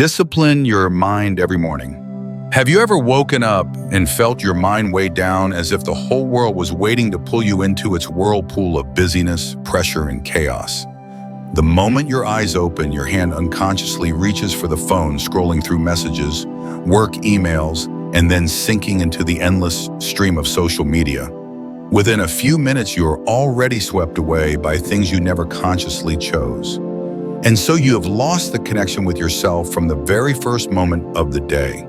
Discipline your mind every morning. Have you ever woken up and felt your mind weighed down as if the whole world was waiting to pull you into its whirlpool of busyness, pressure, and chaos? The moment your eyes open, your hand unconsciously reaches for the phone, scrolling through messages, work emails, and then sinking into the endless stream of social media. Within a few minutes, you're already swept away by things you never consciously chose. And so you have lost the connection with yourself from the very first moment of the day.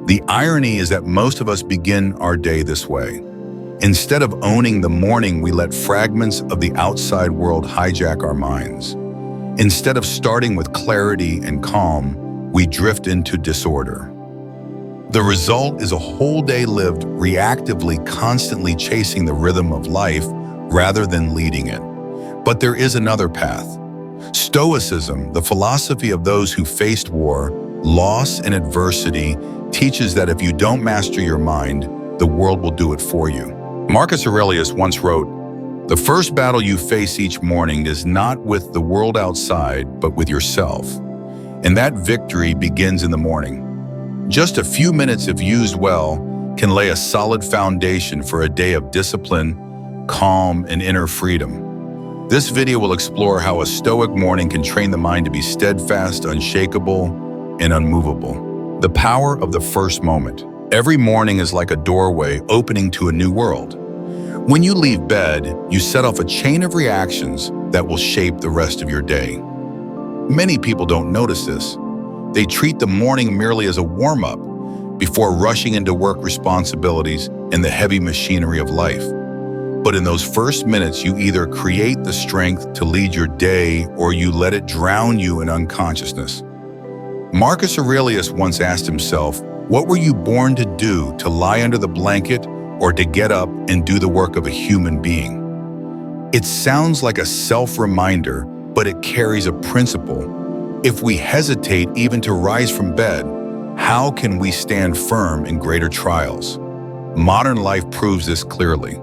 The irony is that most of us begin our day this way. Instead of owning the morning, we let fragments of the outside world hijack our minds. Instead of starting with clarity and calm, we drift into disorder. The result is a whole day lived reactively, constantly chasing the rhythm of life rather than leading it. But there is another path. Stoicism, the philosophy of those who faced war, loss, and adversity, teaches that if you don't master your mind, the world will do it for you. Marcus Aurelius once wrote, "The first battle you face each morning is not with the world outside, but with yourself. And that victory begins in the morning." Just a few minutes, if used well, can lay a solid foundation for a day of discipline, calm, and inner freedom. This video will explore how a Stoic morning can train the mind to be steadfast, unshakable, and unmovable. The power of the first moment. Every morning is like a doorway opening to a new world. When you leave bed, you set off a chain of reactions that will shape the rest of your day. Many people don't notice this. They treat the morning merely as a warm-up before rushing into work responsibilities and the heavy machinery of life. But in those first minutes, you either create the strength to lead your day or you let it drown you in unconsciousness. Marcus Aurelius once asked himself, "What were you born to do, to lie under the blanket or to get up and do the work of a human being?" It sounds like a self-reminder, but it carries a principle. If we hesitate even to rise from bed, how can we stand firm in greater trials? Modern life proves this clearly.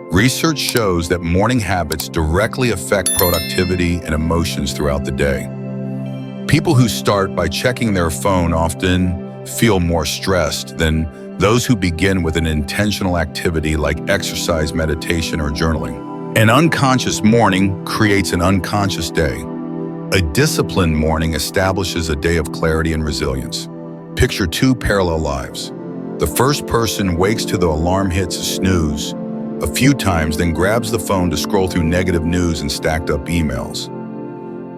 Research shows that morning habits directly affect productivity and emotions throughout the day. People who start by checking their phone often feel more stressed than those who begin with an intentional activity like exercise, meditation, or journaling. An unconscious morning creates an unconscious day. A disciplined morning establishes a day of clarity and resilience. Picture two parallel lives. The first person wakes to the alarm hits snooze a few times, then grabs the phone to scroll through negative news and stacked up emails.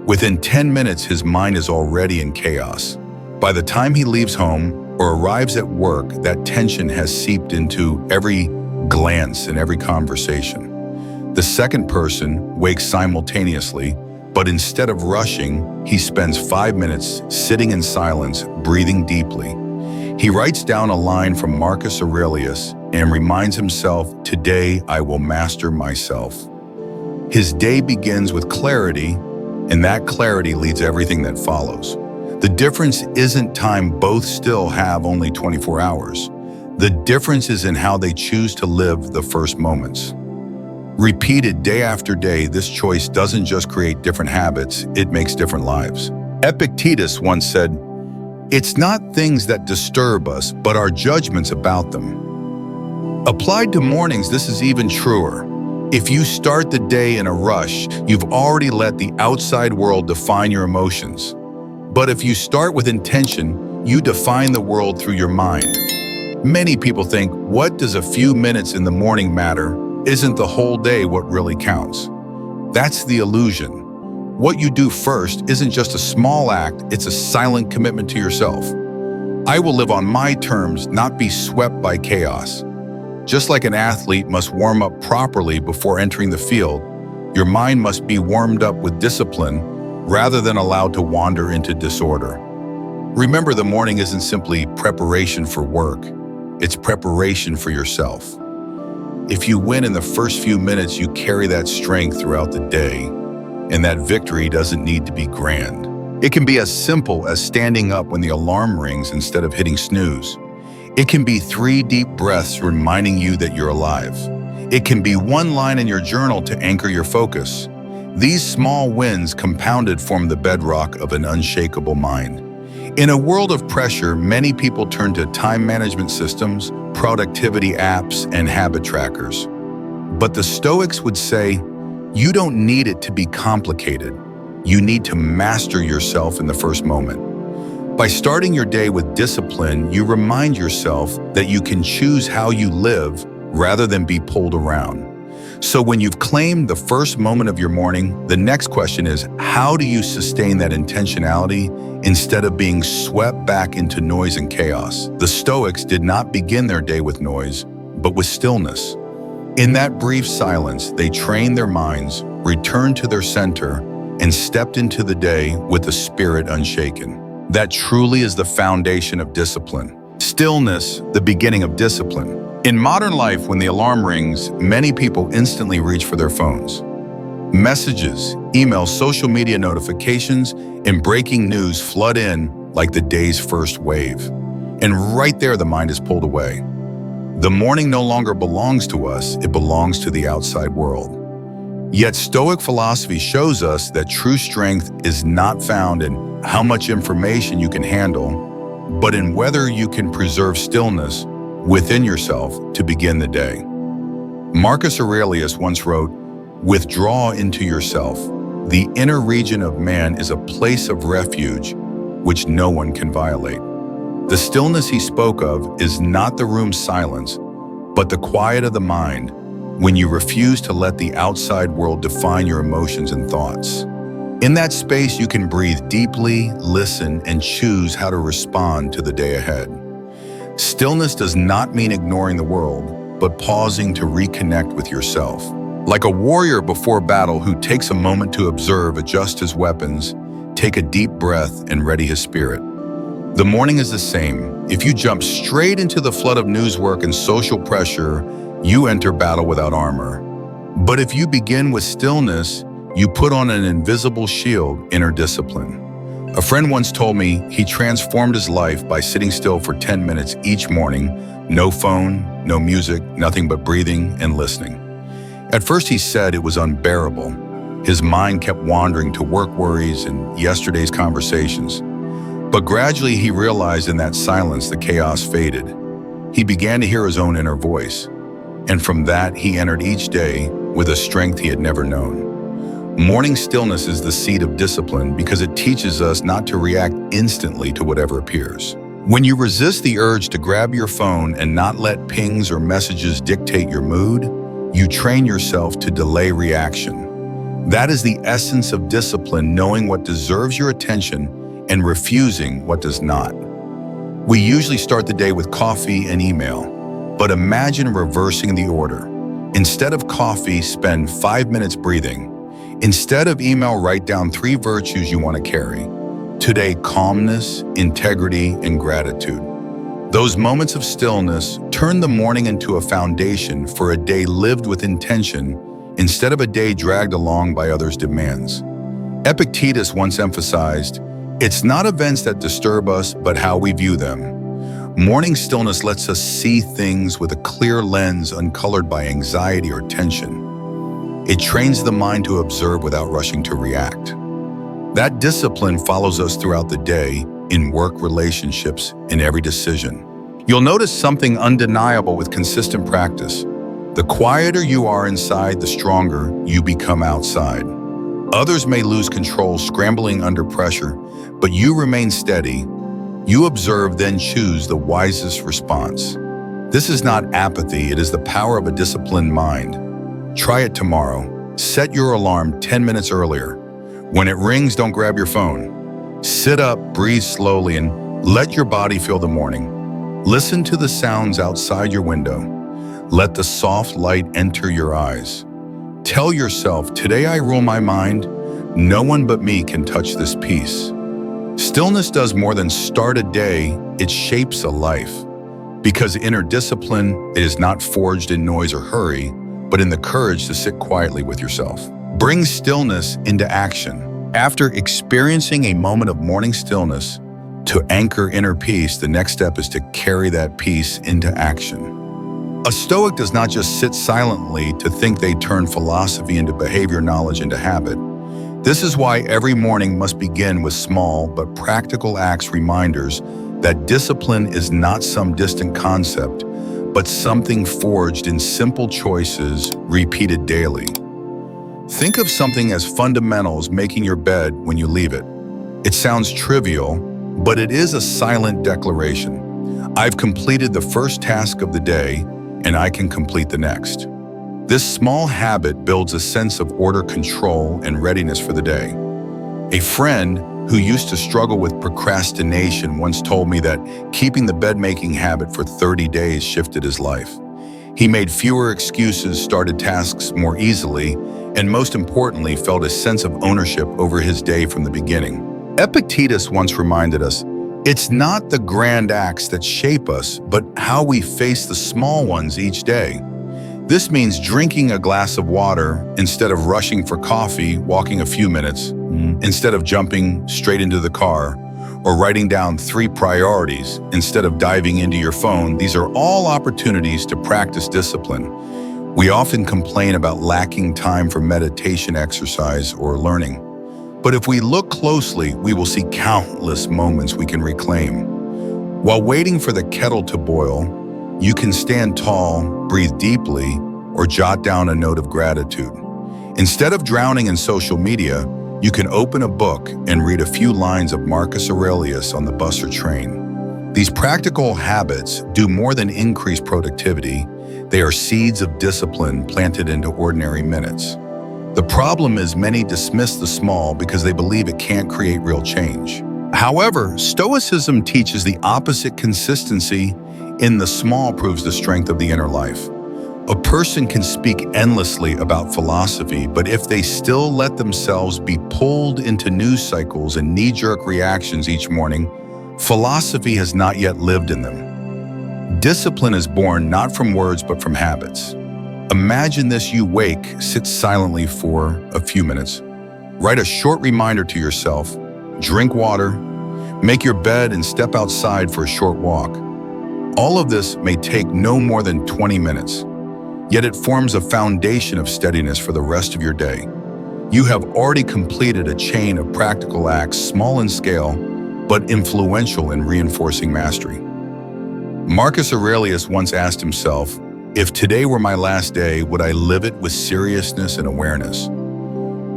Within 10 minutes, his mind is already in chaos. By the time he leaves home or arrives at work, that tension has seeped into every glance and every conversation. The second person wakes simultaneously, but instead of rushing, he spends 5 minutes sitting in silence, breathing deeply. He writes down a line from Marcus Aurelius and reminds himself, "Today I will master myself." His day begins with clarity, and that clarity leads everything that follows. The difference isn't time. Both still have only 24 hours. The difference is in how they choose to live the first moments. Repeated day after day, this choice doesn't just create different habits, it makes different lives. Epictetus once said, "It's not things that disturb us, but our judgments about them." Applied to mornings, this is even truer. If you start the day in a rush, you've already let the outside world define your emotions. But if you start with intention, you define the world through your mind. Many people think, what does a few minutes in the morning matter? Isn't the whole day what really counts? That's the illusion. What you do first isn't just a small act, it's a silent commitment to yourself. I will live on my terms, not be swept by chaos. Just like an athlete must warm up properly before entering the field, your mind must be warmed up with discipline rather than allowed to wander into disorder. Remember, the morning isn't simply preparation for work, it's preparation for yourself. If you win in the first few minutes, you carry that strength throughout the day, and that victory doesn't need to be grand. It can be as simple as standing up when the alarm rings instead of hitting snooze. It can be 3 deep breaths reminding you that you're alive. It can be one line in your journal to anchor your focus. These small wins compounded form the bedrock of an unshakable mind. In a world of pressure, many people turn to time management systems, productivity apps, and habit trackers. But the Stoics would say, you don't need it to be complicated. You need to master yourself in the first moment. By starting your day with discipline, you remind yourself that you can choose how you live rather than be pulled around. So when you've claimed the first moment of your morning, the next question is, how do you sustain that intentionality instead of being swept back into noise and chaos? The Stoics did not begin their day with noise, but with stillness. In that brief silence, they trained their minds, returned to their center, and stepped into the day with a spirit unshaken. That truly is the foundation of discipline. Stillness, the beginning of discipline. In modern life, when the alarm rings, many people instantly reach for their phones. Messages, emails, social media notifications, and breaking news flood in like the day's first wave. And right there, the mind is pulled away. The morning no longer belongs to us, it belongs to the outside world. Yet Stoic philosophy shows us that true strength is not found in how much information you can handle, but in whether you can preserve stillness within yourself to begin the day. Marcus Aurelius once wrote, "Withdraw into yourself. The inner region of man is a place of refuge which no one can violate." The stillness he spoke of is not the room's silence, but the quiet of the mind when you refuse to let the outside world define your emotions and thoughts. In that space, you can breathe deeply, listen, and choose how to respond to the day ahead. Stillness does not mean ignoring the world, but pausing to reconnect with yourself. Like a warrior before battle who takes a moment to observe, adjust his weapons, take a deep breath, and ready his spirit. The morning is the same. If you jump straight into the flood of newswork and social pressure, you enter battle without armor. But if you begin with stillness, you put on an invisible shield, inner discipline. A friend once told me he transformed his life by sitting still for 10 minutes each morning, no phone, no music, nothing but breathing and listening. At first he said it was unbearable. His mind kept wandering to work worries and yesterday's conversations. But gradually he realized in that silence the chaos faded. He began to hear his own inner voice. And from that, he entered each day with a strength he had never known. Morning stillness is the seed of discipline because it teaches us not to react instantly to whatever appears. When you resist the urge to grab your phone and not let pings or messages dictate your mood, you train yourself to delay reaction. That is the essence of discipline, knowing what deserves your attention and refusing what does not. We usually start the day with coffee and email. But imagine reversing the order. Instead of coffee, spend 5 minutes breathing. Instead of email, write down 3 virtues you want to carry. Today, calmness, integrity, and gratitude. Those moments of stillness turn the morning into a foundation for a day lived with intention instead of a day dragged along by others' demands. Epictetus once emphasized, "It's not events that disturb us, but how we view them." Morning stillness lets us see things with a clear lens uncolored by anxiety or tension. It trains the mind to observe without rushing to react. That discipline follows us throughout the day, in work, relationships, in every decision. You'll notice something undeniable with consistent practice. The quieter you are inside, the stronger you become outside. Others may lose control, scrambling under pressure, but you remain steady. You observe, then choose the wisest response. This is not apathy, it is the power of a disciplined mind. Try it tomorrow. Set your alarm 10 minutes earlier. When it rings, don't grab your phone. Sit up, breathe slowly, and let your body feel the morning. Listen to the sounds outside your window. Let the soft light enter your eyes. Tell yourself, today I rule my mind. No one but me can touch this peace. Stillness does more than start a day, it shapes a life. Because inner discipline is not forged in noise or hurry, but in the courage to sit quietly with yourself. Bring stillness into action. After experiencing a moment of morning stillness, to anchor inner peace, the next step is to carry that peace into action. A Stoic does not just sit silently to think they turn philosophy into behavior, knowledge into habit. This is why every morning must begin with small but practical acts reminders that discipline is not some distant concept, but something forged in simple choices repeated daily. Think of something as fundamental as making your bed when you leave it. It sounds trivial, but it is a silent declaration. I've completed the first task of the day, and I can complete the next. This small habit builds a sense of order, control, and readiness for the day. A friend who used to struggle with procrastination once told me that keeping the bed-making habit for 30 days shifted his life. He made fewer excuses, started tasks more easily, and most importantly, felt a sense of ownership over his day from the beginning. Epictetus once reminded us, it's not the grand acts that shape us, but how we face the small ones each day. This means drinking a glass of water instead of rushing for coffee, walking a few minutes, instead of jumping straight into the car, or writing down 3 priorities instead of diving into your phone. These are all opportunities to practice discipline. We often complain about lacking time for meditation, exercise, or learning. But if we look closely, we will see countless moments we can reclaim. While waiting for the kettle to boil, you can stand tall, breathe deeply, or jot down a note of gratitude. Instead of drowning in social media, you can open a book and read a few lines of Marcus Aurelius on the bus or train. These practical habits do more than increase productivity. They are seeds of discipline planted into ordinary minutes. The problem is many dismiss the small because they believe it can't create real change. However, Stoicism teaches the opposite. Consistency in the small proves the strength of the inner life. A person can speak endlessly about philosophy, but if they still let themselves be pulled into news cycles and knee-jerk reactions each morning, philosophy has not yet lived in them. Discipline is born not from words, but from habits. Imagine this: you wake, sit silently for a few minutes, write a short reminder to yourself, drink water, make your bed, and step outside for a short walk. All of this may take no more than 20 minutes, yet it forms a foundation of steadiness for the rest of your day. You have already completed a chain of practical acts, small in scale, but influential in reinforcing mastery. Marcus Aurelius once asked himself, if today were my last day, would I live it with seriousness and awareness?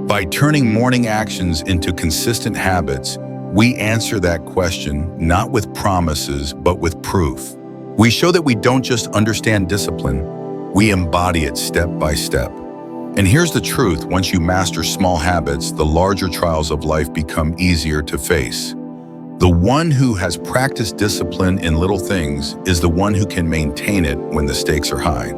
By turning morning actions into consistent habits, we answer that question not with promises, but with proof. We show that we don't just understand discipline, we embody it step by step. And here's the truth: once you master small habits, the larger trials of life become easier to face. The one who has practiced discipline in little things is the one who can maintain it when the stakes are high.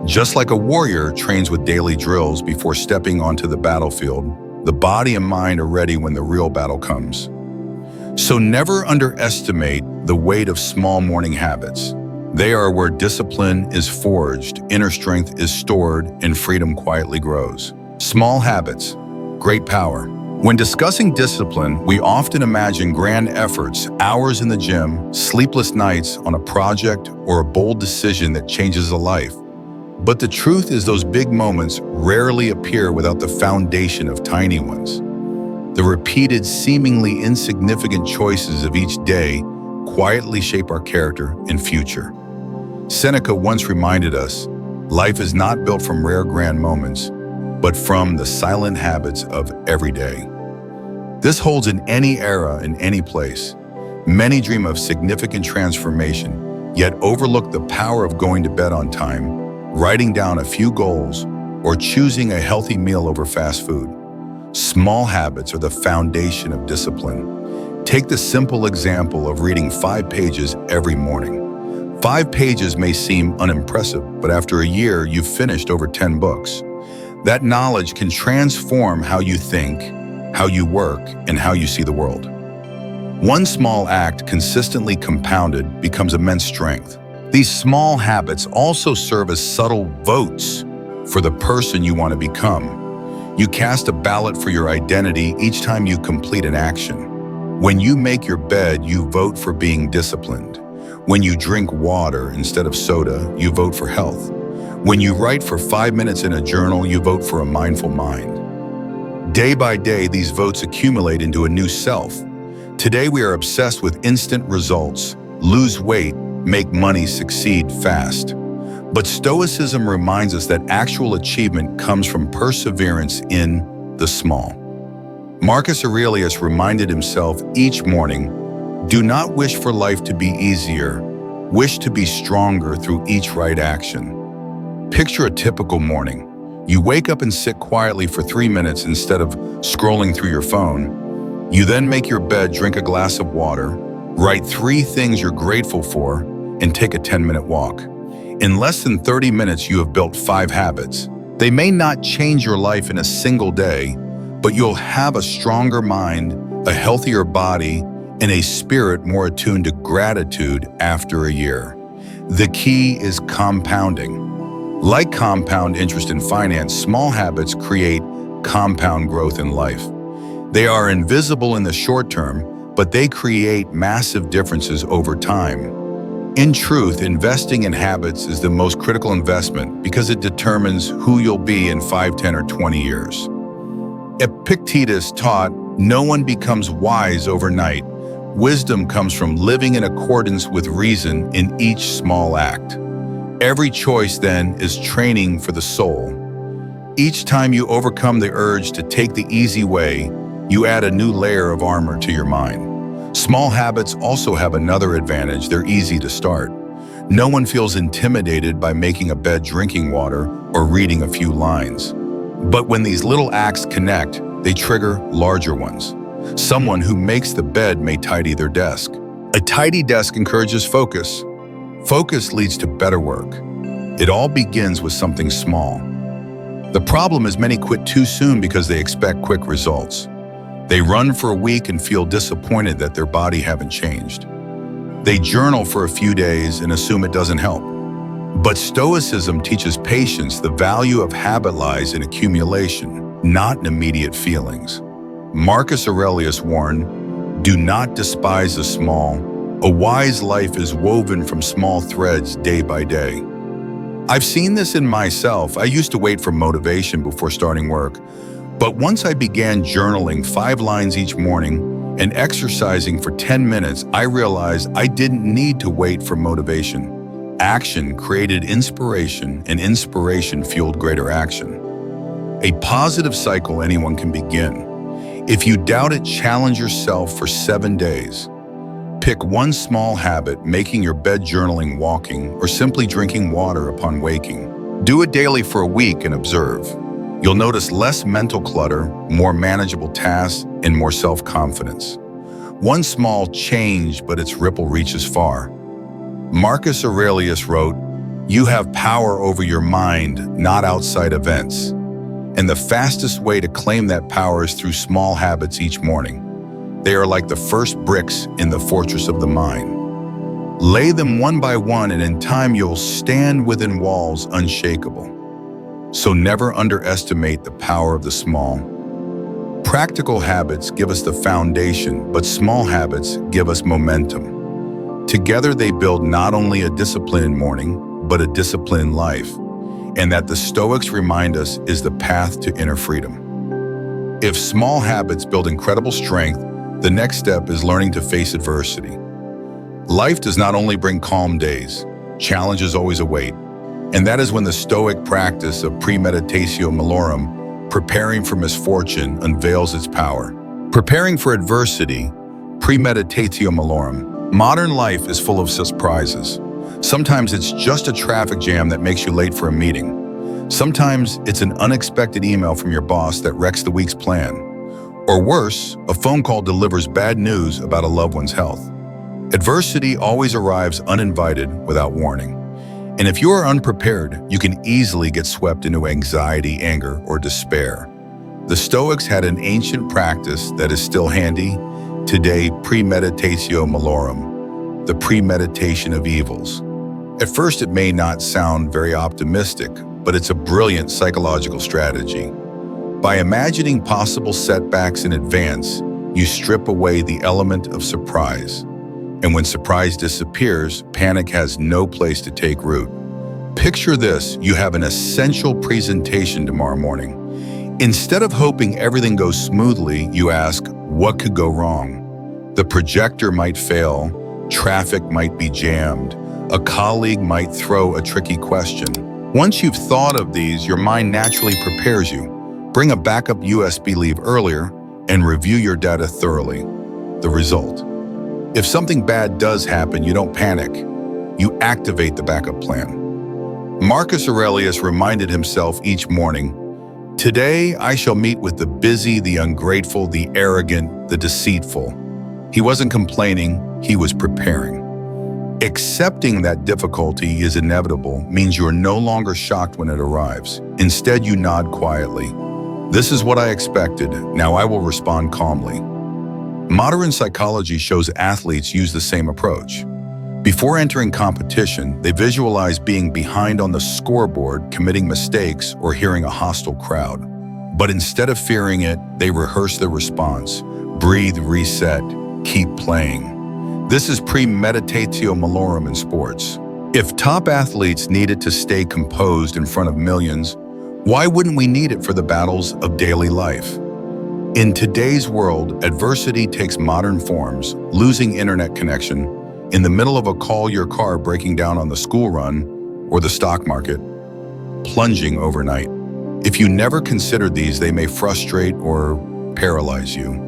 Just like a warrior trains with daily drills before stepping onto the battlefield, the body and mind are ready when the real battle comes. So never underestimate the weight of small morning habits. They are where discipline is forged, inner strength is stored, and freedom quietly grows. Small habits, great power. When discussing discipline, we often imagine grand efforts, hours in the gym, sleepless nights on a project, or a bold decision that changes a life. But the truth is, those big moments rarely appear without the foundation of tiny ones. The repeated, seemingly insignificant choices of each day quietly shape our character and future. Seneca once reminded us, life is not built from rare grand moments, but from the silent habits of every day. This holds in any era, in any place. Many dream of significant transformation, yet overlook the power of going to bed on time, writing down a few goals, or choosing a healthy meal over fast food. Small habits are the foundation of discipline. Take the simple example of reading 5 pages every morning. 5 pages may seem unimpressive, but after a year, you've finished over 10 books. That knowledge can transform how you think, how you work, and how you see the world. One small act consistently compounded becomes immense strength. These small habits also serve as subtle votes for the person you want to become. You cast a ballot for your identity each time you complete an action. When you make your bed, you vote for being disciplined. When you drink water instead of soda, you vote for health. When you write for 5 minutes in a journal, you vote for a mindful mind. Day by day, these votes accumulate into a new self. Today, we are obsessed with instant results, lose weight, make money, succeed fast. But Stoicism reminds us that actual achievement comes from perseverance in the small. Marcus Aurelius reminded himself each morning, do not wish for life to be easier, wish to be stronger through each right action. Picture a typical morning. You wake up and sit quietly for 3 minutes instead of scrolling through your phone. You then make your bed, drink a glass of water, write 3 things you're grateful for, and take a 10-minute walk. In less than 30 minutes, you have built 5 habits. They may not change your life in a single day, but you'll have a stronger mind, a healthier body, and a spirit more attuned to gratitude after a year. The key is compounding. Like compound interest in finance, small habits create compound growth in life. They are invisible in the short term, but they create massive differences over time. In truth, investing in habits is the most critical investment because it determines who you'll be in 5, 10, or 20 years. Epictetus taught, no one becomes wise overnight. Wisdom comes from living in accordance with reason in each small act. Every choice, then, is training for the soul. Each time you overcome the urge to take the easy way, you add a new layer of armor to your mind. Small habits also have another advantage. They're easy to start. No one feels intimidated by making a bed, drinking water, or reading a few lines. But when these little acts connect, they trigger larger ones. Someone who makes the bed may tidy their desk. A tidy desk encourages focus. Focus leads to better work. It all begins with something small. The problem is many quit too soon because they expect quick results. They run for a week and feel disappointed that their body haven't changed. They journal for a few days and assume it doesn't help. But Stoicism teaches patience. The value of habit lies in accumulation, not in immediate feelings. Marcus Aurelius warned, do not despise the small. A wise life is woven from small threads day by day. I've seen this in myself. I used to wait for motivation before starting work. But once I began journaling 5 lines each morning and exercising for 10 minutes, I realized I didn't need to wait for motivation. Action created inspiration, and inspiration fueled greater action. A positive cycle anyone can begin. If you doubt it, challenge yourself for 7 days. Pick one small habit, making your bed, journaling, walking, or simply drinking water upon waking. Do it daily for a week and observe. You'll notice less mental clutter, more manageable tasks, and more self-confidence. One small change, but its ripple reaches far. Marcus Aurelius wrote, you have power over your mind, not outside events. And the fastest way to claim that power is through small habits each morning. They are like the first bricks in the fortress of the mind. Lay them one by one, and in time you'll stand within walls unshakable. So never underestimate the power of the small. Practical habits give us the foundation, but small habits give us momentum. Together they build not only a disciplined morning, but a disciplined life. And that the Stoics remind us is the path to inner freedom. If small habits build incredible strength, the next step is learning to face adversity. Life does not only bring calm days, challenges always await. And that is when the Stoic practice of Premeditatio Malorum, preparing for misfortune, unveils its power. Preparing for adversity, Premeditatio Malorum. Modern life is full of surprises. Sometimes it's just a traffic jam that makes you late for a meeting. Sometimes it's an unexpected email from your boss that wrecks the week's plan. Or worse, a phone call delivers bad news about a loved one's health. Adversity always arrives uninvited without warning. And if you are unprepared, you can easily get swept into anxiety, anger, or despair. The Stoics had an ancient practice that is still handy. Today, Premeditatio Malorum, the premeditation of evils. At first, it may not sound very optimistic, but it's a brilliant psychological strategy. By imagining possible setbacks in advance, you strip away the element of surprise. And when surprise disappears, panic has no place to take root. Picture this, you have an essential presentation tomorrow morning. Instead of hoping everything goes smoothly, you ask, what could go wrong? The projector might fail, traffic might be jammed, a colleague might throw a tricky question. Once you've thought of these, your mind naturally prepares you. Bring a backup USB leave earlier and review your data thoroughly. The result: if something bad does happen, you don't panic. You activate the backup plan. Marcus Aurelius reminded himself each morning, "Today I shall meet with the busy, the ungrateful, the arrogant, the deceitful." He wasn't complaining, he was preparing. Accepting that difficulty is inevitable means you are no longer shocked when it arrives. Instead, you nod quietly. This is what I expected, now I will respond calmly. Modern psychology shows athletes use the same approach. Before entering competition, they visualize being behind on the scoreboard, committing mistakes, or hearing a hostile crowd. But instead of fearing it, they rehearse their response. Breathe, reset, keep playing. This is Premeditatio Malorum in sports. If top athletes needed to stay composed in front of millions, why wouldn't we need it for the battles of daily life? In today's world, adversity takes modern forms: losing internet connection, in the middle of a call, your car breaking down on the school run, or the stock market plunging overnight. If you never considered these, they may frustrate or paralyze you.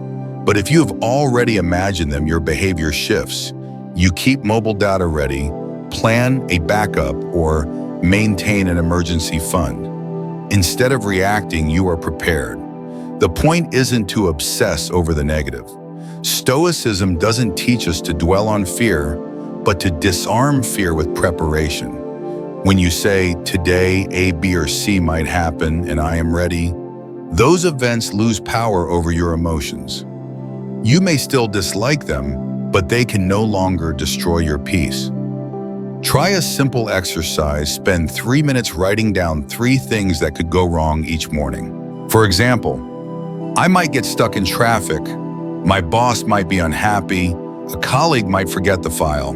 But if you have already imagined them, your behavior shifts. You keep mobile data ready, plan a backup, or maintain an emergency fund. Instead of reacting, you are prepared. The point isn't to obsess over the negative. Stoicism doesn't teach us to dwell on fear, but to disarm fear with preparation. When you say, today A, B, or C might happen and I am ready, those events lose power over your emotions. You may still dislike them, but they can no longer destroy your peace. Try a simple exercise. Spend 3 minutes writing down 3 things that could go wrong each morning. For example, I might get stuck in traffic, my boss might be unhappy, a colleague might forget the file.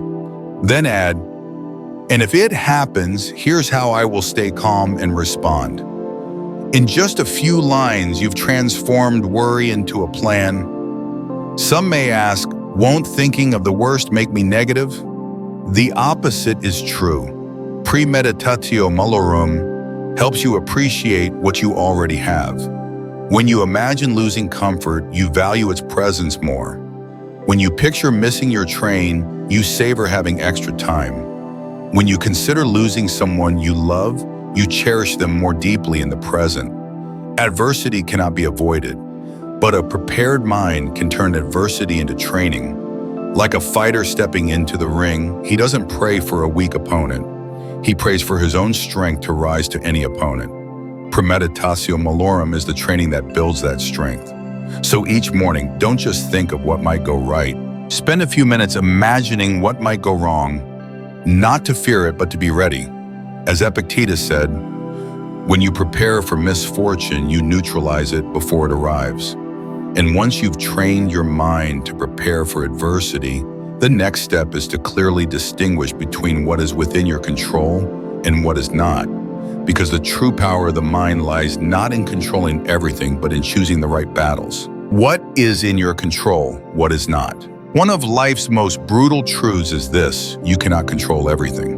Then add, and if it happens, here's how I will stay calm and respond. In just a few lines, you've transformed worry into a plan. Some may ask, won't thinking of the worst make me negative? The opposite is true. Premeditatio Malorum helps you appreciate what you already have. When you imagine losing comfort, you value its presence more. When you picture missing your train, you savor having extra time. When you consider losing someone you love, you cherish them more deeply in the present. Adversity cannot be avoided, but a prepared mind can turn adversity into training. Like a fighter stepping into the ring, he doesn't pray for a weak opponent. He prays for his own strength to rise to any opponent. Premeditatio Malorum is the training that builds that strength. So each morning, don't just think of what might go right. Spend a few minutes imagining what might go wrong, not to fear it, but to be ready. As Epictetus said, when you prepare for misfortune, you neutralize it before it arrives. And once you've trained your mind to prepare for adversity, the next step is to clearly distinguish between what is within your control and what is not. Because the true power of the mind lies not in controlling everything, but in choosing the right battles. What is in your control? What is not? One of life's most brutal truths is this: you cannot control everything.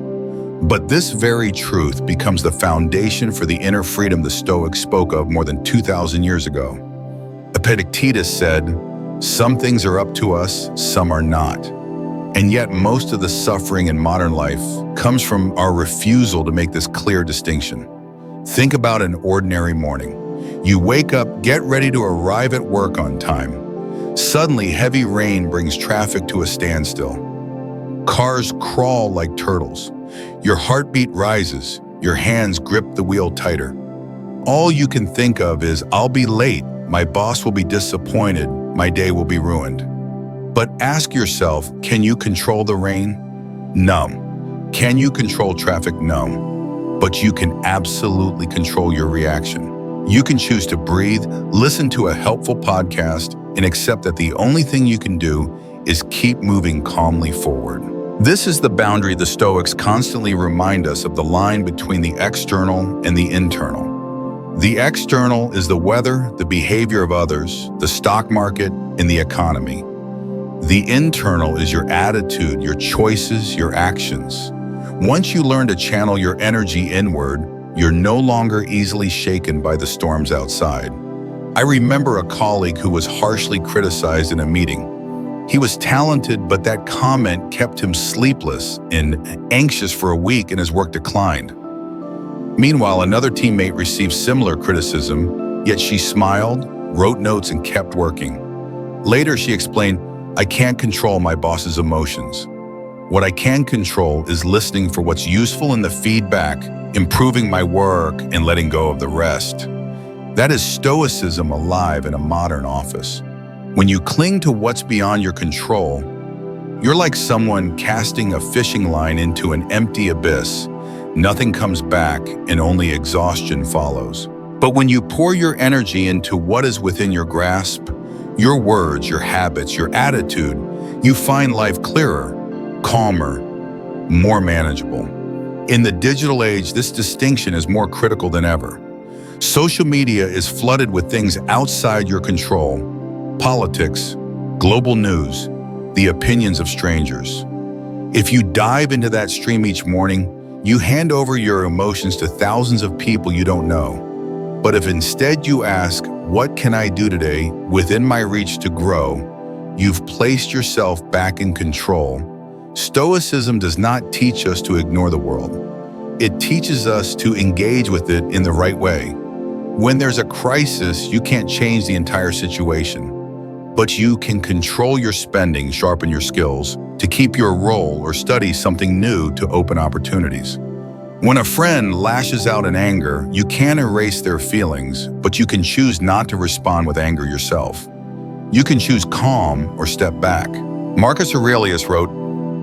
But this very truth becomes the foundation for the inner freedom the Stoics spoke of more than 2,000 years ago. Epictetus said, "Some things are up to us, some are not." And yet most of the suffering in modern life comes from our refusal to make this clear distinction. Think about an ordinary morning. You wake up, get ready to arrive at work on time. Suddenly, heavy rain brings traffic to a standstill. Cars crawl like turtles. Your heartbeat rises, your hands grip the wheel tighter. All you can think of is, I'll be late, my boss will be disappointed, my day will be ruined. But ask yourself, can you control the rain? No. Can you control traffic? No. But you can absolutely control your reaction. You can choose to breathe, listen to a helpful podcast, and accept that the only thing you can do is keep moving calmly forward. This is the boundary the Stoics constantly remind us of, the line between the external and the internal. The external is the weather, the behavior of others, the stock market, and the economy. The internal is your attitude, your choices, your actions. Once you learn to channel your energy inward, you're no longer easily shaken by the storms outside. I remember a colleague who was harshly criticized in a meeting. He was talented, but that comment kept him sleepless and anxious for a week, and his work declined. Meanwhile, another teammate received similar criticism, yet she smiled, wrote notes, and kept working. Later, she explained, "I can't control my boss's emotions. What I can control is listening for what's useful in the feedback, improving my work, and letting go of the rest." That is Stoicism alive in a modern office. When you cling to what's beyond your control, you're like someone casting a fishing line into an empty abyss. Nothing comes back and only exhaustion follows. But when you pour your energy into what is within your grasp, your words, your habits, your attitude, you find life clearer, calmer, more manageable. In the digital age, this distinction is more critical than ever. Social media is flooded with things outside your control: politics, global news, the opinions of strangers. If you dive into that stream each morning, you hand over your emotions to thousands of people you don't know. But if instead you ask, "What can I do today within my reach to grow?" you've placed yourself back in control. Stoicism does not teach us to ignore the world. It teaches us to engage with it in the right way. When there's a crisis, you can't change the entire situation, but you can control your spending, sharpen your skills, to keep your role, or study something new to open opportunities. When a friend lashes out in anger, you can't erase their feelings, but you can choose not to respond with anger yourself. You can choose calm or step back. Marcus Aurelius wrote,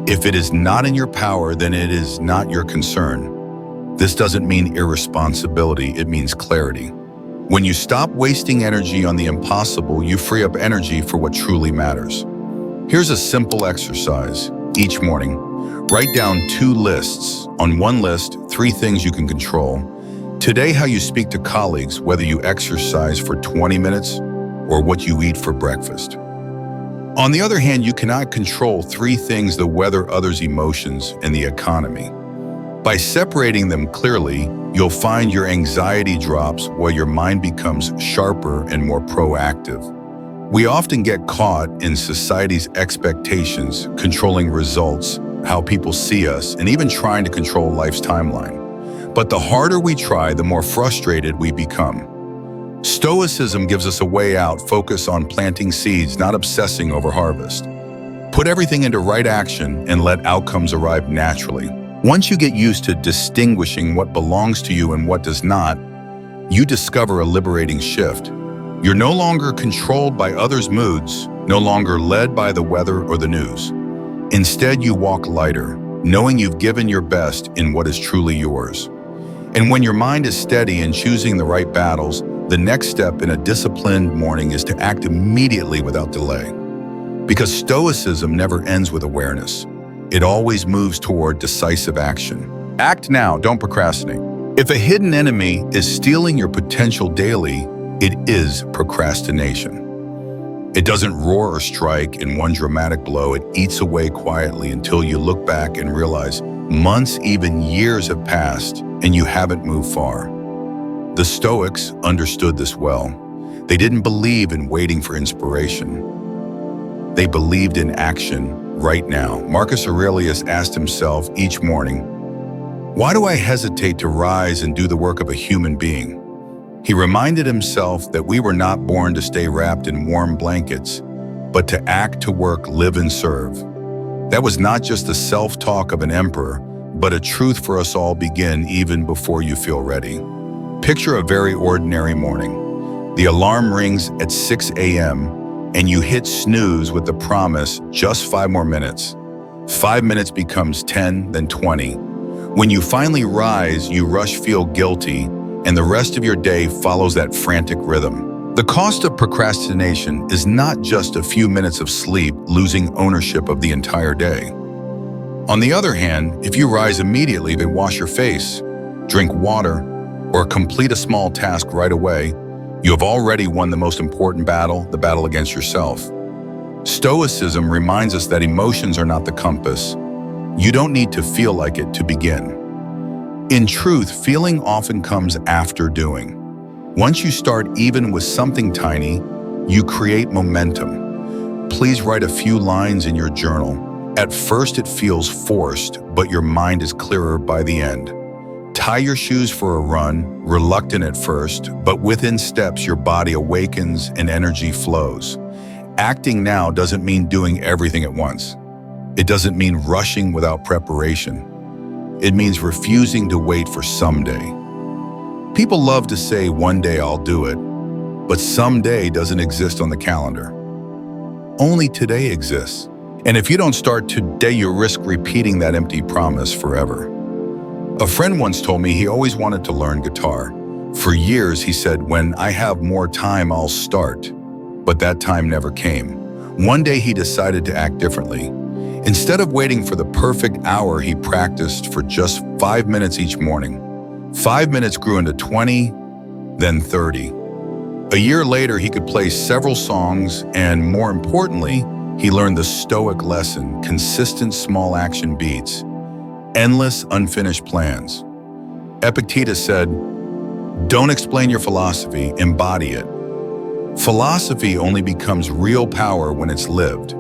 "If it is not in your power, then it is not your concern." This doesn't mean irresponsibility, it means clarity. When you stop wasting energy on the impossible, you free up energy for what truly matters. Here's a simple exercise. Each morning, write down 2 lists. On one list, 3 things you can control. Today, how you speak to colleagues, whether you exercise for 20 minutes or what you eat for breakfast. On the other hand, you cannot control 3 things: the weather, others' emotions, and the economy. By separating them clearly, you'll find your anxiety drops while your mind becomes sharper and more proactive. We often get caught in society's expectations, controlling results, how people see us, and even trying to control life's timeline. But the harder we try, the more frustrated we become. Stoicism gives us a way out. Focus on planting seeds, not obsessing over harvest. Put everything into right action and let outcomes arrive naturally. Once you get used to distinguishing what belongs to you and what does not, you discover a liberating shift. You're no longer controlled by others' moods, no longer led by the weather or the news. Instead, you walk lighter, knowing you've given your best in what is truly yours. And when your mind is steady and choosing the right battles, the next step in a disciplined morning is to act immediately without delay. Because Stoicism never ends with awareness. It always moves toward decisive action. Act now, don't procrastinate. If a hidden enemy is stealing your potential daily, it is procrastination. It doesn't roar or strike in one dramatic blow. It eats away quietly until you look back and realize months, even years have passed, and you haven't moved far. The Stoics understood this well. They didn't believe in waiting for inspiration. They believed in action right now. Marcus Aurelius asked himself each morning, "Why do I hesitate to rise and do the work of a human being?" He reminded himself that we were not born to stay wrapped in warm blankets, but to act, to work, live, and serve. That was not just the self-talk of an emperor, but a truth for us all. Begin even before you feel ready. Picture a very ordinary morning. The alarm rings at 6 a.m., and you hit snooze with the promise, just 5 more minutes. 5 minutes becomes 10, then 20. When you finally rise, you rush, feel guilty, and the rest of your day follows that frantic rhythm. The cost of procrastination is not just a few minutes of sleep, losing ownership of the entire day. On the other hand, if you rise immediately, then wash your face, drink water, or complete a small task right away, you have already won the most important battle, the battle against yourself. Stoicism reminds us that emotions are not the compass. You don't need to feel like it to begin. In truth, feeling often comes after doing. Once you start even with something tiny, you create momentum. Please write a few lines in your journal. At first it feels forced, but your mind is clearer by the end. Tie your shoes for a run, reluctant at first, but within steps your body awakens and energy flows. Acting now doesn't mean doing everything at once. It doesn't mean rushing without preparation. It means refusing to wait for someday. People love to say, one day I'll do it, but someday doesn't exist on the calendar. Only today exists. And if you don't start today, you risk repeating that empty promise forever. A friend once told me he always wanted to learn guitar. For years, he said, when I have more time, I'll start. But that time never came. One day he decided to act differently. Instead of waiting for the perfect hour, he practiced for just 5 minutes each morning. 5 minutes grew into 20, then 30. A year later, he could play several songs, and more importantly, he learned the Stoic lesson: consistent small action beats, endless unfinished plans. Epictetus said, "Don't explain your philosophy, embody it." Philosophy only becomes real power when it's lived.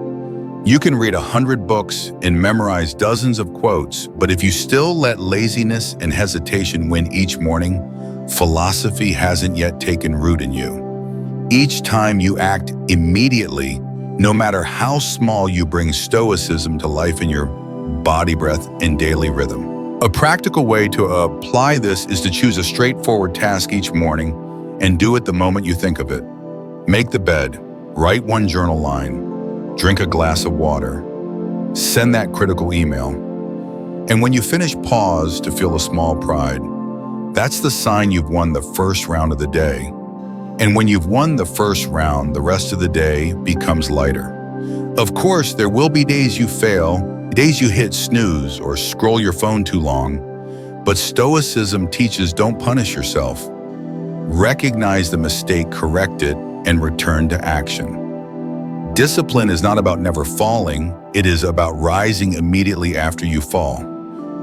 You can read 100 books and memorize dozens of quotes, but if you still let laziness and hesitation win each morning, philosophy hasn't yet taken root in you. Each time you act immediately, no matter how small, you bring Stoicism to life in your body, breath, and daily rhythm. A practical way to apply this is to choose a straightforward task each morning and do it the moment you think of it. Make the bed, write one journal line, drink a glass of water, send that critical email. And when you finish, pause to feel a small pride. That's the sign you've won the first round of the day. And when you've won the first round, the rest of the day becomes lighter. Of course, there will be days you fail, days you hit snooze or scroll your phone too long, but Stoicism teaches don't punish yourself. Recognize the mistake, correct it, and return to action. Discipline is not about never falling, it is about rising immediately after you fall.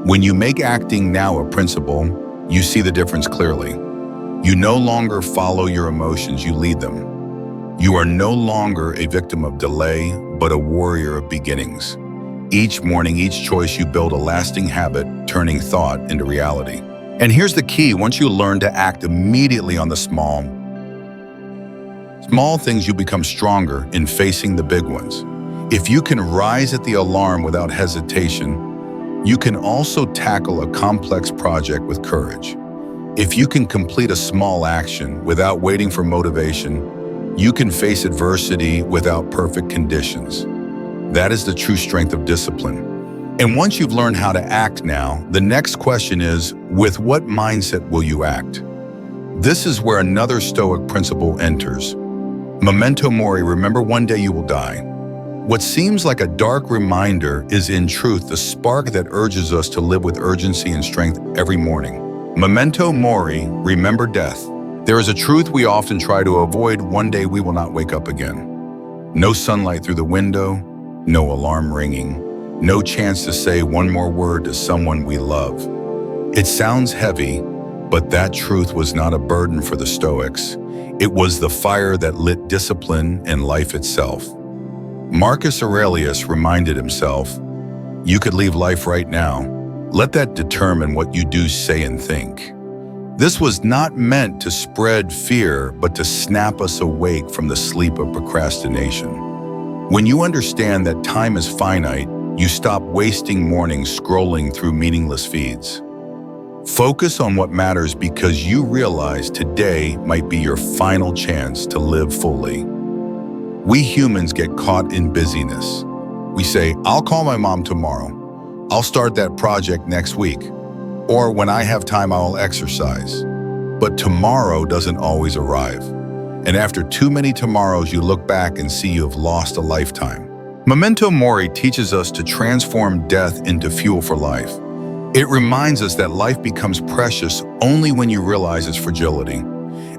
When you make acting now a principle, you see the difference clearly. You no longer follow your emotions, you lead them. You are no longer a victim of delay, but a warrior of beginnings. Each morning, each choice, you build a lasting habit, turning thought into reality. And here's the key: once you learn to act immediately on the small things, you become stronger in facing the big ones. If you can rise at the alarm without hesitation, you can also tackle a complex project with courage. If you can complete a small action without waiting for motivation, you can face adversity without perfect conditions. That is the true strength of discipline. And once you've learned how to act now, the next question is, with what mindset will you act? This is where another Stoic principle enters. Memento Mori, remember one day you will die. What seems like a dark reminder is in truth the spark that urges us to live with urgency and strength every morning. Memento Mori, remember death. There is a truth we often try to avoid: one day we will not wake up again. No sunlight through the window, no alarm ringing, no chance to say one more word to someone we love. It sounds heavy, but that truth was not a burden for the Stoics. It was the fire that lit discipline and life itself. Marcus Aurelius reminded himself, "You could leave life right now. Let that determine what you do, say, and think." This was not meant to spread fear, but to snap us awake from the sleep of procrastination. When you understand that time is finite, you stop wasting mornings scrolling through meaningless feeds. Focus on what matters, because you realize today might be your final chance to live fully. We humans get caught in busyness. We say, "I'll call my mom tomorrow. I'll start that project next week. Or when I have time, I'll exercise." But tomorrow doesn't always arrive. And after too many tomorrows, you look back and see you have lost a lifetime. Memento Mori teaches us to transform death into fuel for life. It reminds us that life becomes precious only when you realize its fragility.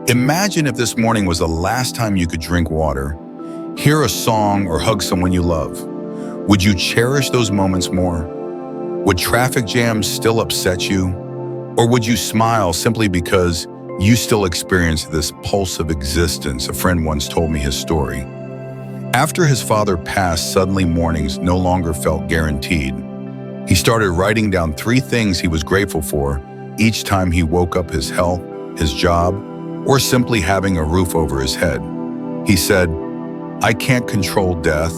Imagine if this morning was the last time you could drink water, hear a song, or hug someone you love. Would you cherish those moments more? Would traffic jams still upset you? Or would you smile simply because you still experience this pulse of existence? A friend once told me his story. After his father passed, suddenly mornings no longer felt guaranteed. He started writing down 3 things he was grateful for each time he woke up: his health, his job, or simply having a roof over his head. He said, "I can't control death,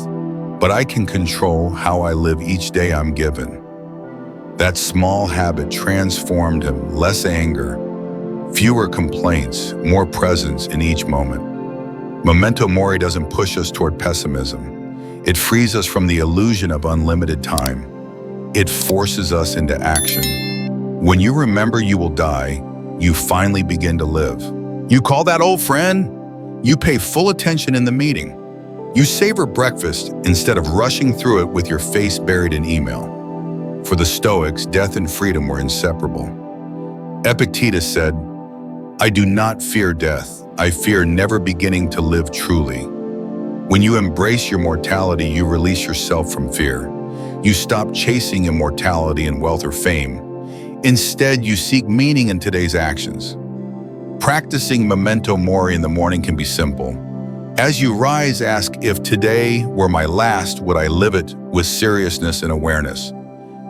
but I can control how I live each day I'm given." That small habit transformed him. Less anger, fewer complaints, more presence in each moment. Memento Mori doesn't push us toward pessimism. It frees us from the illusion of unlimited time. It forces us into action. When you remember you will die, you finally begin to live. You call that old friend? You pay full attention in the meeting. You savor breakfast instead of rushing through it with your face buried in email. For the Stoics, death and freedom were inseparable. Epictetus said, "I do not fear death. I fear never beginning to live truly." When you embrace your mortality, you release yourself from fear. You stop chasing immortality in wealth or fame. Instead, you seek meaning in today's actions. Practicing Memento Mori in the morning can be simple. As you rise, ask, if today were my last, would I live it with seriousness and awareness?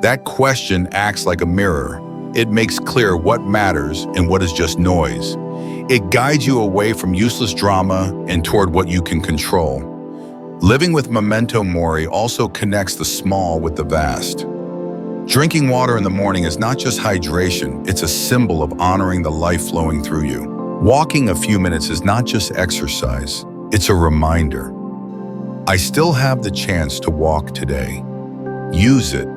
That question acts like a mirror. It makes clear what matters and what is just noise. It guides you away from useless drama and toward what you can control. Living with Memento Mori also connects the small with the vast. Drinking water in the morning is not just hydration, it's a symbol of honoring the life flowing through you. Walking a few minutes is not just exercise, it's a reminder. I still have the chance to walk today. Use it.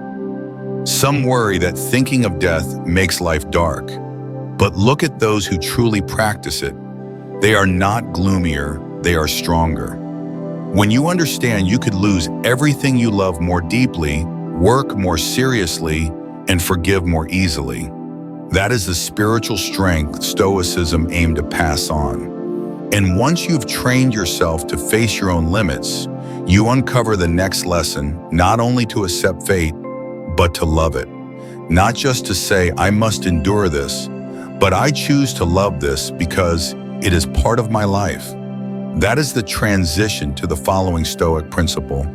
Some worry that thinking of death makes life dark, but look at those who truly practice it. They are not gloomier, they are stronger. When you understand you could lose everything you love more deeply, work more seriously, and forgive more easily. That is the spiritual strength Stoicism aimed to pass on. And once you've trained yourself to face your own limits, you uncover the next lesson, not only to accept fate, but to love it. Not just to say, I must endure this, but I choose to love this because it is part of my life. That is the transition to the following Stoic principle: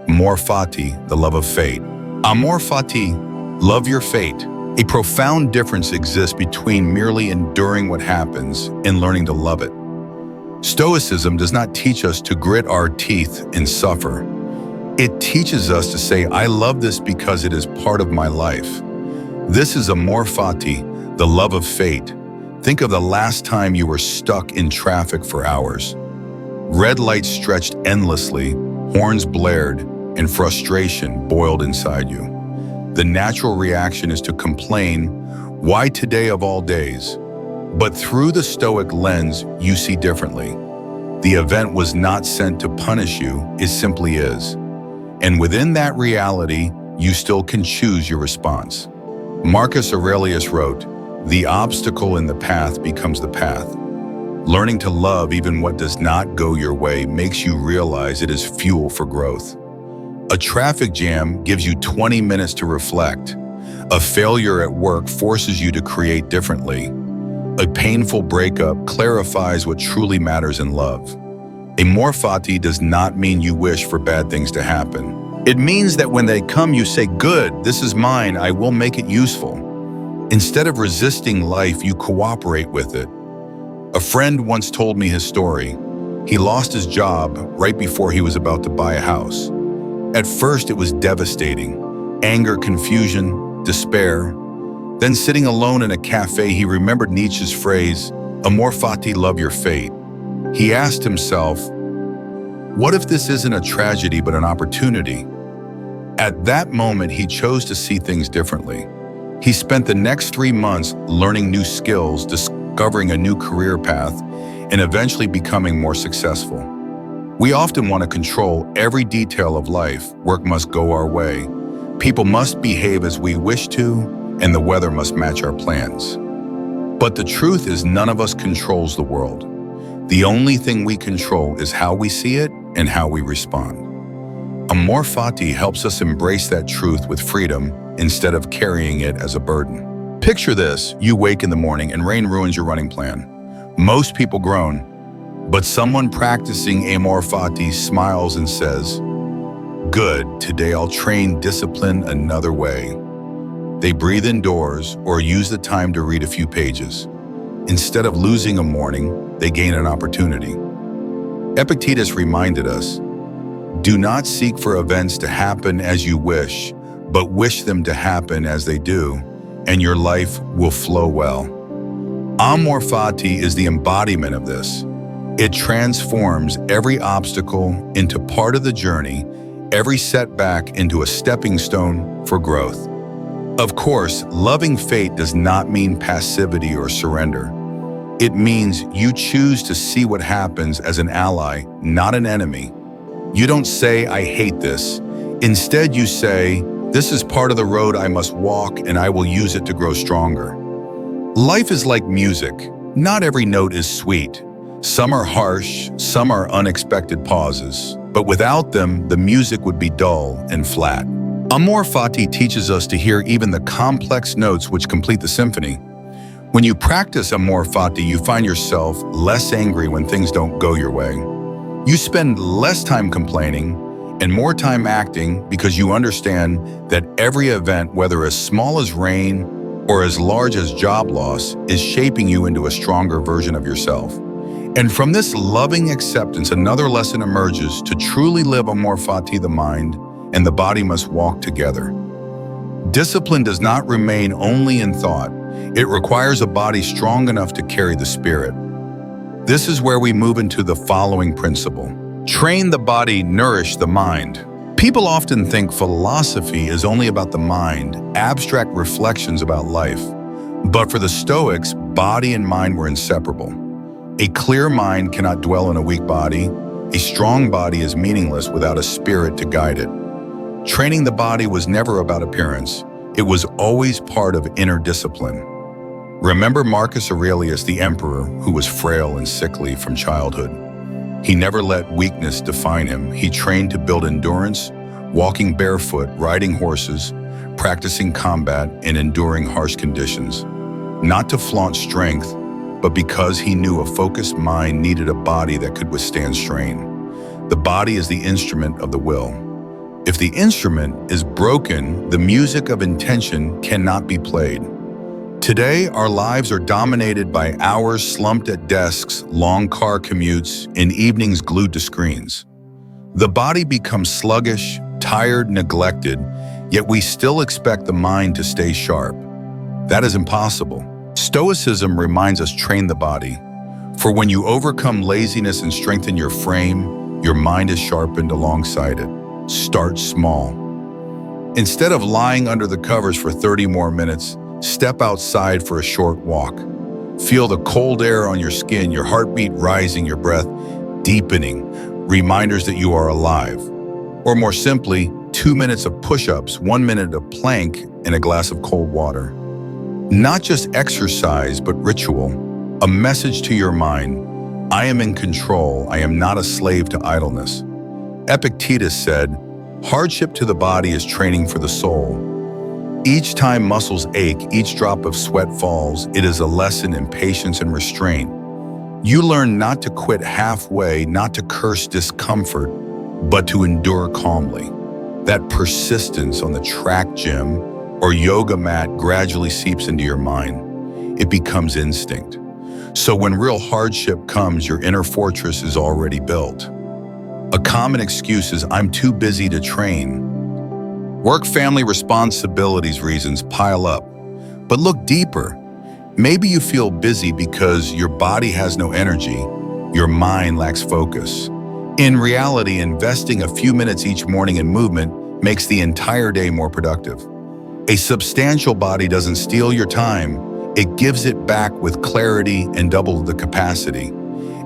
Amor Fati, the love of fate. Amor Fati, love your fate. A profound difference exists between merely enduring what happens and learning to love it. Stoicism does not teach us to grit our teeth and suffer. It teaches us to say, I love this because it is part of my life. This is Amor Fati, the love of fate. Think of the last time you were stuck in traffic for hours. Red lights stretched endlessly, horns blared, and frustration boiled inside you. The natural reaction is to complain, why today of all days? But through the Stoic lens, you see differently. The event was not sent to punish you, it simply is. And within that reality, you still can choose your response. Marcus Aurelius wrote, "The obstacle in the path becomes the path." Learning to love even what does not go your way makes you realize it is fuel for growth. A traffic jam gives you 20 minutes to reflect. A failure at work forces you to create differently. A painful breakup clarifies what truly matters in love. Amor Fati does not mean you wish for bad things to happen. It means that when they come, you say, good, this is mine, I will make it useful. Instead of resisting life, you cooperate with it. A friend once told me his story. He lost his job right before he was about to buy a house. At first, it was devastating. Anger, confusion, despair. Then sitting alone in a cafe, he remembered Nietzsche's phrase, Amor Fati, love your fate. He asked himself, what if this isn't a tragedy but an opportunity? At that moment, he chose to see things differently. He spent the next 3 months learning new skills, discovering a new career path, and eventually becoming more successful. We often want to control every detail of life. Work must go our way. People must behave as we wish to, and the weather must match our plans. But the truth is none of us controls the world. The only thing we control is how we see it and how we respond. Amor Fati helps us embrace that truth with freedom instead of carrying it as a burden. Picture this: you wake in the morning and rain ruins your running plan. Most people groan, but someone practicing Amor Fati smiles and says, "Good, today I'll train discipline another way." They breathe indoors or use the time to read a few pages. Instead of losing a morning, they gain an opportunity. Epictetus reminded us, "Do not seek for events to happen as you wish, but wish them to happen as they do, and your life will flow well." Amor Fati is the embodiment of this. It transforms every obstacle into part of the journey, every setback into a stepping stone for growth. Of course, loving fate does not mean passivity or surrender. It means you choose to see what happens as an ally, not an enemy. You don't say, "I hate this." Instead, you say, "This is part of the road I must walk, and I will use it to grow stronger." Life is like music. Not every note is sweet. Some are harsh, some are unexpected pauses. But without them, the music would be dull and flat. Amor Fati teaches us to hear even the complex notes which complete the symphony. When you practice Amor Fati, you find yourself less angry when things don't go your way. You spend less time complaining and more time acting because you understand that every event, whether as small as rain or as large as job loss, is shaping you into a stronger version of yourself. And from this loving acceptance, another lesson emerges: to truly live Amor Fati, the mind and the body must walk together. Discipline does not remain only in thought. It requires a body strong enough to carry the spirit. This is where we move into the following principle: train the body, nourish the mind. People often think philosophy is only about the mind, abstract reflections about life. But for the Stoics, body and mind were inseparable. A clear mind cannot dwell in a weak body. A strong body is meaningless without a spirit to guide it. Training the body was never about appearance. It was always part of inner discipline. Remember Marcus Aurelius, the emperor, who was frail and sickly from childhood. He never let weakness define him. He trained to build endurance, walking barefoot, riding horses, practicing combat, and enduring harsh conditions. Not to flaunt strength, but because he knew a focused mind needed a body that could withstand strain. The body is the instrument of the will. If the instrument is broken, the music of intention cannot be played. Today, our lives are dominated by hours slumped at desks, long car commutes, and evenings glued to screens. The body becomes sluggish, tired, neglected, yet we still expect the mind to stay sharp. That is impossible. Stoicism reminds us, train the body. For when you overcome laziness and strengthen your frame, your mind is sharpened alongside it. Start small. Instead of lying under the covers for 30 more minutes, step outside for a short walk. Feel the cold air on your skin, your heartbeat rising, your breath deepening, reminders that you are alive. Or more simply, 2 minutes of push-ups, 1 minute of plank, and a glass of cold water. Not just exercise, but ritual. A message to your mind: I am in control, I am not a slave to idleness. Epictetus said, hardship to the body is training for the soul. Each time muscles ache, each drop of sweat falls, it is a lesson in patience and restraint. You learn not to quit halfway, not to curse discomfort, but to endure calmly. That persistence on the track gym or yoga mat gradually seeps into your mind. It becomes instinct. So when real hardship comes, your inner fortress is already built. A common excuse is, I'm too busy to train. Work, family, responsibilities reasons pile up. But look deeper. Maybe you feel busy because your body has no energy, your mind lacks focus. In reality, investing a few minutes each morning in movement makes the entire day more productive. A substantial body doesn't steal your time, it gives it back with clarity and double the capacity.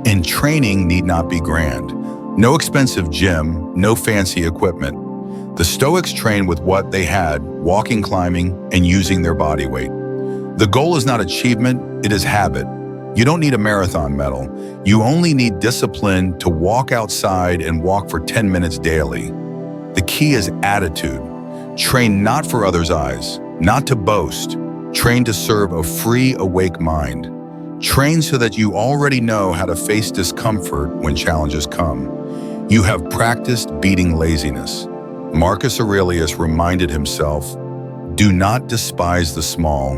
And training need not be grand. No expensive gym, no fancy equipment. The Stoics trained with what they had, walking, climbing, and using their body weight. The goal is not achievement, it is habit. You don't need a marathon medal. You only need discipline to walk outside and walk for 10 minutes daily. The key is attitude. Train not for others' eyes, not to boast. Train to serve a free, awake mind. Train so that you already know how to face discomfort when challenges come. You have practiced beating laziness. Marcus Aurelius reminded himself, "Do not despise the small.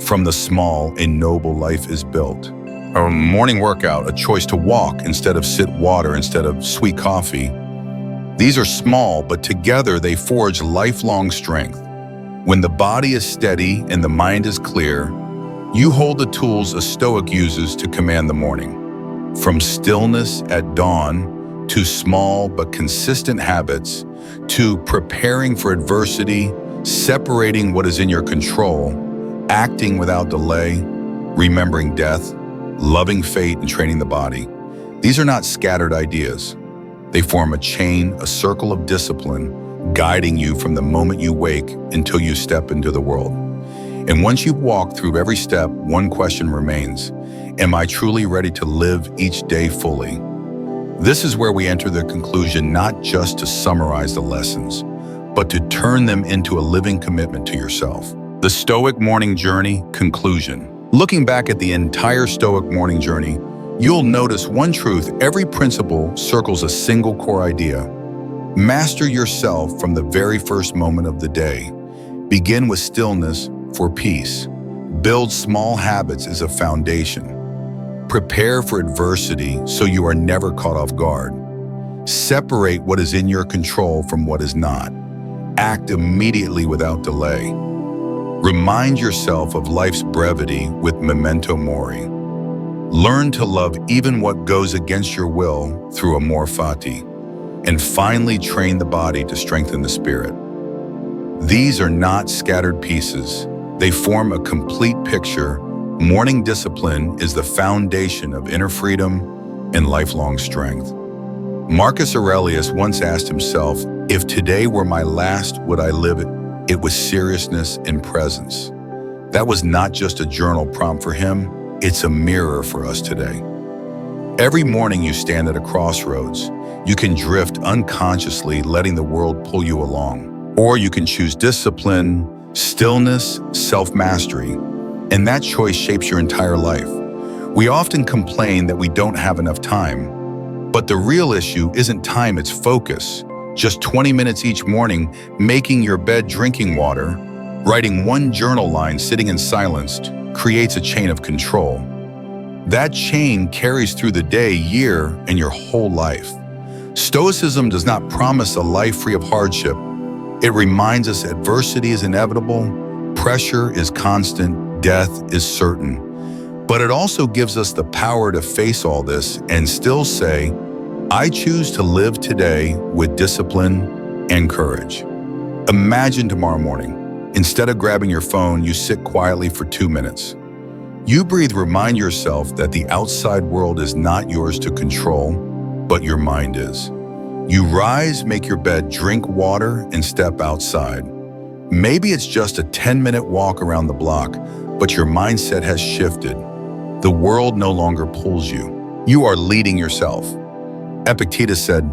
From the small, a noble life is built." A morning workout, a choice to walk instead of sip water instead of sweet coffee. These are small, but together they forge lifelong strength. When the body is steady and the mind is clear, you hold the tools a Stoic uses to command the morning. From stillness at dawn, to small but consistent habits, to preparing for adversity, separating what is in your control, acting without delay, remembering death, loving fate, and training the body. These are not scattered ideas. They form a chain, a circle of discipline, guiding you from the moment you wake until you step into the world. And once you've walked through every step, one question remains: am I truly ready to live each day fully? This is where we enter the conclusion, not just to summarize the lessons, but to turn them into a living commitment to yourself. The Stoic Morning Journey Conclusion. Looking back at the entire Stoic morning journey, you'll notice one truth: every principle circles a single core idea. Master yourself from the very first moment of the day. Begin with stillness for peace. Build small habits as a foundation. Prepare for adversity so you are never caught off guard. Separate what is in your control from what is not. Act immediately without delay. Remind yourself of life's brevity with Memento Mori. Learn to love even what goes against your will through Amor, Fati. And finally, train the body to strengthen the spirit. These are not scattered pieces. They form a complete picture. Morning discipline is the foundation of inner freedom and lifelong strength. Marcus Aurelius once asked himself, "If today were my last, would I live it with seriousness and presence?" That was not just a journal prompt for him, it's a mirror for us today. Every morning you stand at a crossroads. You can drift unconsciously, letting the world pull you along. Or you can choose discipline, stillness, self-mastery, and that choice shapes your entire life. We often complain that we don't have enough time, but the real issue isn't time, it's focus. Just 20 minutes each morning, making your bed, drinking water, writing one journal line, sitting in silence, creates a chain of control. That chain carries through the day, year, and your whole life. Stoicism does not promise a life free of hardship. It reminds us adversity is inevitable, pressure is constant, death is certain. But it also gives us the power to face all this and still say, "I choose to live today with discipline and courage." Imagine tomorrow morning, instead of grabbing your phone, you sit quietly for 2 minutes. You breathe, remind yourself that the outside world is not yours to control, but your mind is. You rise, make your bed, drink water, and step outside. Maybe it's just a 10-minute walk around the block, but your mindset has shifted. The world no longer pulls you. You are leading yourself. Epictetus said,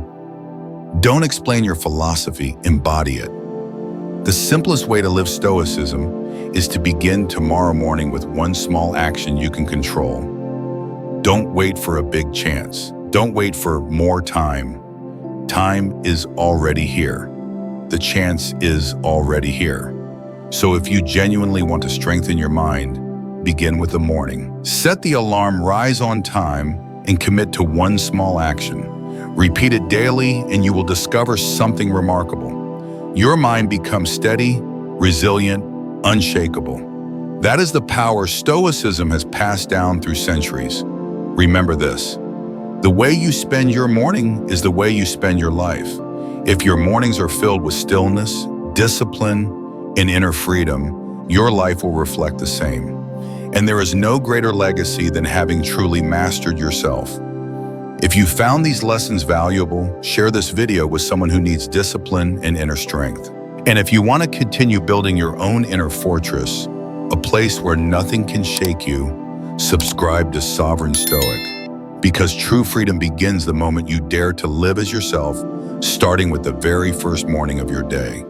"Don't explain your philosophy, embody it." The simplest way to live Stoicism is to begin tomorrow morning with one small action you can control. Don't wait for a big chance. Don't wait for more time. Time is already here. The chance is already here. So if you genuinely want to strengthen your mind, begin with the morning. Set the alarm, rise on time, and commit to one small action. Repeat it daily, and you will discover something remarkable. Your mind becomes steady, resilient, unshakable. That is the power Stoicism has passed down through centuries. Remember this: the way you spend your morning is the way you spend your life. If your mornings are filled with stillness, discipline, and inner freedom, your life will reflect the same. And there is no greater legacy than having truly mastered yourself. If you found these lessons valuable, share this video with someone who needs discipline and inner strength. And if you want to continue building your own inner fortress, a place where nothing can shake you, subscribe to Sovereign Stoic. Because true freedom begins the moment you dare to live as yourself, starting with the very first morning of your day.